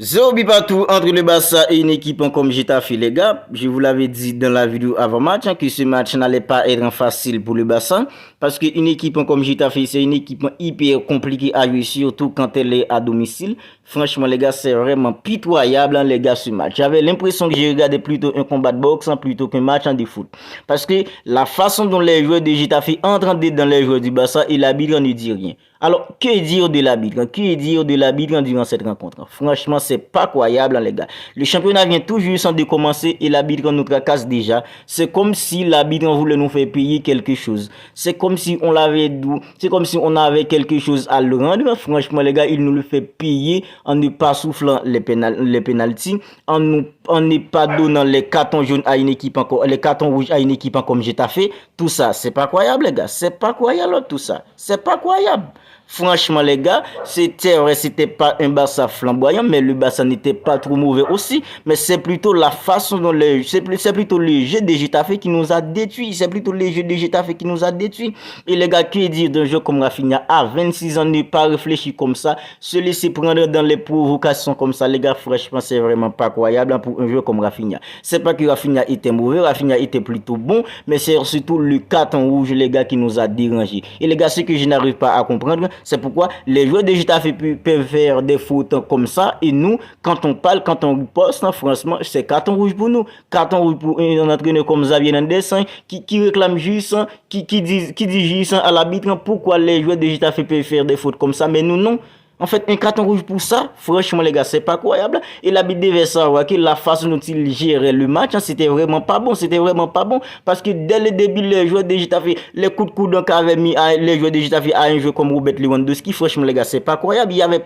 Zéro but partout entre le Barça et une équipe comme Getafe, les gars. Je vous l'avais dit dans la vidéo avant-match que ce match n'allait pas être facile pour le Barça. Parce qu'une équipe comme Getafe, c'est une équipe hyper compliquée à jouer, surtout quand elle est à domicile. Franchement, les gars, c'est vraiment pitoyable, les gars, ce match. J'avais l'impression que j'ai regardé plutôt un combat de boxe plutôt qu'un match de foot. Parce que la façon dont les joueurs de Getafe entrent dans les joueurs du Barça et l'arbitre ne dit rien. Alors, que dire de l'arbitre? Que dire de l'arbitre durant cette rencontre? Franchement, c'est pas croyable, les gars. Le championnat vient tout juste de commencer et l'arbitre nous tracasse déjà. C'est comme si l'arbitre voulait nous faire payer quelque chose. C'est comme si on avait quelque chose à le rendre. Franchement, les gars, il nous le fait payer en ne pas soufflant les pénalties, en ne pas donnant les cartons jaunes à une équipe encore, les cartons rouges à une équipe comme Getafe. Tout ça, c'est pas croyable, les gars. C'est pas croyable, tout ça. C'est pas croyable. Franchement, les gars, c'était vrai, c'était pas un Barça flamboyant, mais le Barça n'était pas trop mauvais aussi. Mais c'est plutôt la façon dont c'est plutôt le jeu de Getafe qui nous a détruits. C'est plutôt le jeu de Getafe qui nous a détruits. Et les gars, que dire d'un jeu comme Rafinha à 26 ans, ne pas réfléchir comme ça, se laisser prendre dans les provocations comme ça, les gars, franchement, c'est vraiment pas croyable pour un jeu comme Rafinha. C'est pas que Rafinha était mauvais, Rafinha était plutôt bon, mais c'est surtout le carton rouge, les gars, qui nous a dérangés. Et les gars, ce que je n'arrive pas à comprendre, c'est pourquoi les joueurs de Getafe peuvent faire des fautes comme ça. Et nous, quand on parle, quand on poste, franchement, c'est carton rouge pour nous. Carton rouge pour un entraîneur comme Xavier Hernandez qui réclame juste, qui dit juste à l'arbitre pourquoi les joueurs de Getafe peuvent faire des fautes comme ça. Mais nous, non. En fait, un carton rouge pour ça, franchement, les gars, c'est pas croyable. Et l'arbitre devait savoir que la façon dont il gérait le match, c'était vraiment pas bon. C'était vraiment pas bon. Parce que dès le début, les joueurs de Getafe, les coups de coude qu'avaient mis les joueurs de Getafe à un jeu comme Robert Lewandowski, franchement, les gars, c'est pas croyable. Il y avait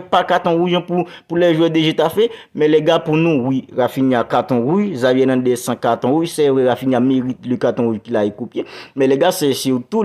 pas carton rouge pour les joueurs de Getafe. Mais les gars, pour nous, oui, Rafinha carton rouge, Xavier Hernandez sans carton rouge, c'est vrai, Rafinha mérite le carton rouge qu'il a copié. Mais les gars, c'est surtout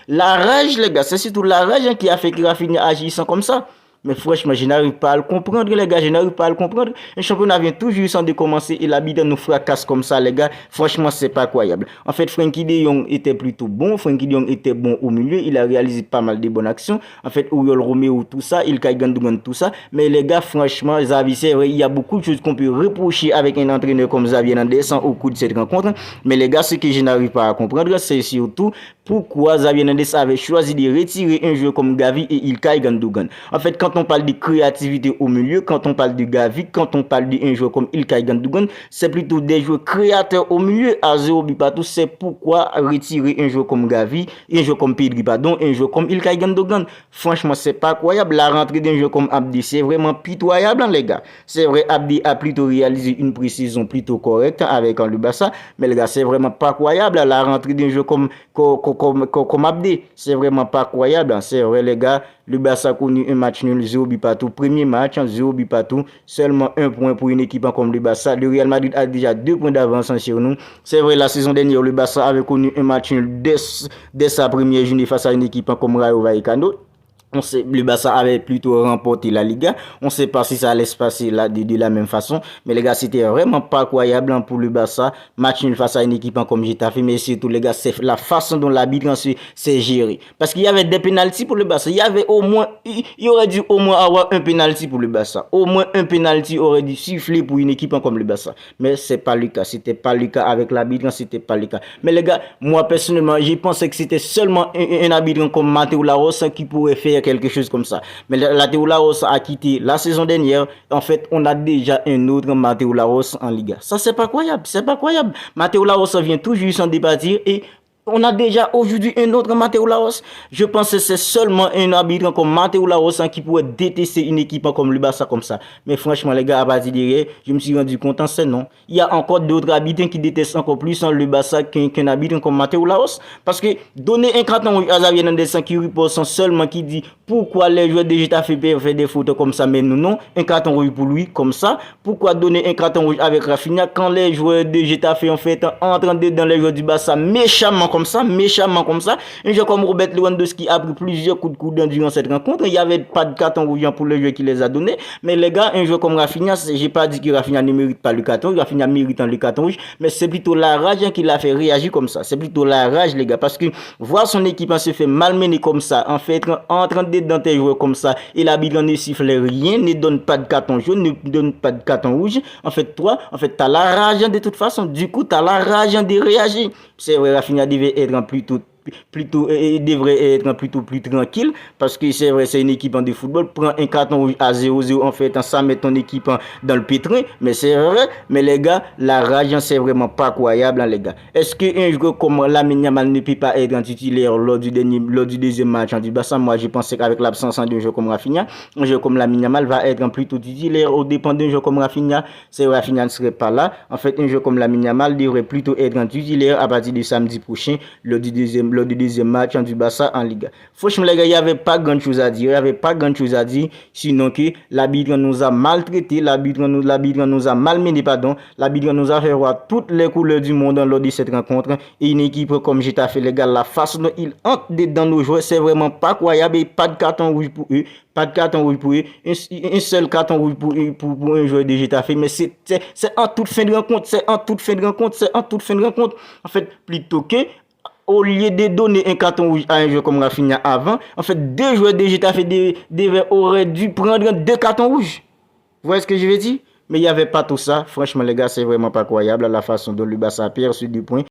la rage, les gars. C'est surtout la rage qui a fait que Rafinha agissant comme ça. Mais franchement, je n'arrive pas à le comprendre, les gars. Je n'arrive pas à le comprendre. Un championnat vient toujours sans de commencer et l'arbitre nous fracasse comme ça, les gars. Franchement, c'est pas croyable. En fait, Frenkie de Jong était plutôt bon. Frenkie de Jong était bon au milieu. Il a réalisé pas mal de bonnes actions. En fait, Oriol Romeo, tout ça. Ilkay Gundogan, tout ça. Mais les gars, franchement, Xavi, c'est vrai, il y a beaucoup de choses qu'on peut reprocher avec un entraîneur comme Xavi Hernandez au cours de cette rencontre. Mais les gars, ce que je n'arrive pas à comprendre, c'est surtout pourquoi Xavi Hernandez avait choisi de retirer un joueur comme Gavi et Ilkay Gundogan. En fait, quand on parle de créativité au milieu, quand on parle de Gavi, quand on parle d'un joueur comme Ilkay Gundogan, c'est plutôt des joueurs créateurs au milieu à 0 but partout. C'est pourquoi retirer un joueur comme Gavi, un joueur comme Pedri, pardon, un joueur comme Ilkay Gundogan. Franchement, c'est pas croyable. La rentrée d'un joueur comme Abdi, c'est vraiment pitoyable, les gars. C'est vrai, Abdi a plutôt réalisé une précision plutôt correcte avec le Barça, mais les gars, c'est vraiment pas croyable. La rentrée d'un joueur comme Abdi, c'est vraiment pas croyable. C'est vrai, les gars, le Barça a connu un match nul, 0 but partout. Premier match, 0 but partout. Seulement 1 point pour une équipe comme le Barça. Le Real Madrid a déjà 2 points d'avance sur nous. C'est vrai, la saison dernière, le Barça avait connu un match nul dès sa première journée face à une équipe comme Rayo Vallecano. Le Barça avait plutôt remporté la Liga. On ne sait pas si ça allait se passer de la même façon. Mais les gars, c'était vraiment pas croyable pour le Barça. Match nul face à une équipe comme Getafe. Mais surtout, les gars, c'est la façon dont l'arbitre s'est géré. Parce qu'il y avait des pénaltys pour le Barça. Il aurait dû au moins avoir un pénalty pour le Barça. Au moins un pénalty aurait dû siffler pour une équipe comme le Barça. Mais c'est pas le cas. C'était pas le cas avec l'arbitre. C'était pas le cas. Mais les gars, moi personnellement, j'ai pensé que c'était seulement un arbitre comme Mateu Laos qui pourrait faire quelque chose comme ça. Mais Mateu Laos a quitté la saison dernière. En fait, on a déjà un autre Mateu Laos en Liga. Ça, c'est pas croyable. C'est pas croyable. Mateu Laos vient tout juste en départir et on a déjà aujourd'hui un autre Mateu Laos. Je pense que c'est seulement un arbitre comme Mateu Laos qui pourrait détester une équipe comme le Barça comme ça. Mais franchement, les gars, à partir d'hier, je me suis rendu compte, c'est non. Il y a encore d'autres arbitres qui détestent encore plus le Barça qu'un arbitre comme Mateu Laos. Parce que donner un carton à Xavier Hernandez qui repose seulement qui dit pourquoi les joueurs de Getafe peuvent faire des fautes comme ça, mais nous non. Un carton rouge pour lui comme ça. Pourquoi donner un carton rouge avec Rafinha quand les joueurs de Getafe en fait entrent dans les joueurs du Barça méchamment comme ça, méchamment comme ça. Un joueur comme Robert Lewandowski a pris plusieurs coups de coude durant cette rencontre. Il n'y avait pas de carton rouge pour le joueur qui les a donnés. Mais les gars, un joueur comme Rafinha, j'ai pas dit que Rafinha ne mérite pas le carton rouge. Rafinha mérite le carton rouge. Mais c'est plutôt la rage qui l'a fait réagir comme ça. C'est plutôt la rage, les gars. Parce que voir son équipe se fait malmener comme ça, en fait, en train d'être dans tes joueurs comme ça, et l'arbitre ne siffle rien, ne donne pas de carton jaune, ne donne pas de carton rouge. En fait, toi, t'as la rage de toute façon. Du coup, t'as la rage de réagir. C'est vrai, Rafinha devait être en plutôt devrait être plutôt plus tranquille parce que c'est vrai, c'est une équipe de football, prend un carton rouge à 0-0 en fait, ça met ton équipe dans le pétrin, mais c'est vrai, mais les gars, la rage c'est vraiment pas croyable, hein, les gars. Est-ce que un joueur comme Lamine Yamal ne peut pas être un titulaire lors du deuxième match du Barça? Moi je pensais qu'avec l'absence d'un joueur comme Rafinha, un joueur comme Lamine Yamal va être plutôt titulaire au dépend d'un joueur comme Rafinha. C'est Rafinha ne serait pas là, en fait un joueur comme Lamine Yamal devrait plutôt être un titulaire à partir du samedi prochain, lors du deuxième match du Barça en Liga. Franchement, les gars, il n'y avait pas grand chose à dire. Il n'y avait pas grand chose à dire. Sinon que l'arbitre nous a maltraité, l'arbitre nous a malmené, pardon. L'arbitre nous a fait voir toutes les couleurs du monde lors de cette rencontre. Et une équipe comme Getafe, les gars, la façon dont ils entrent dans nos joueurs, c'est vraiment pas croyable. Et pas de carton rouge pour eux. Pas de carton rouge pour eux. Un seul carton rouge pour un joueur de Getafe. Mais c'est en toute fin de rencontre. C'est en toute fin de rencontre. En fait, plutôt que au lieu de donner un carton rouge à un joueur comme Rafinha avant, en fait, deux joueurs de Getafe auraient dû prendre deux cartons rouges. Vous voyez ce que je veux dire? Mais il n'y avait pas tout ça. Franchement, les gars, c'est vraiment pas croyable la façon dont le Barça a perçu du point.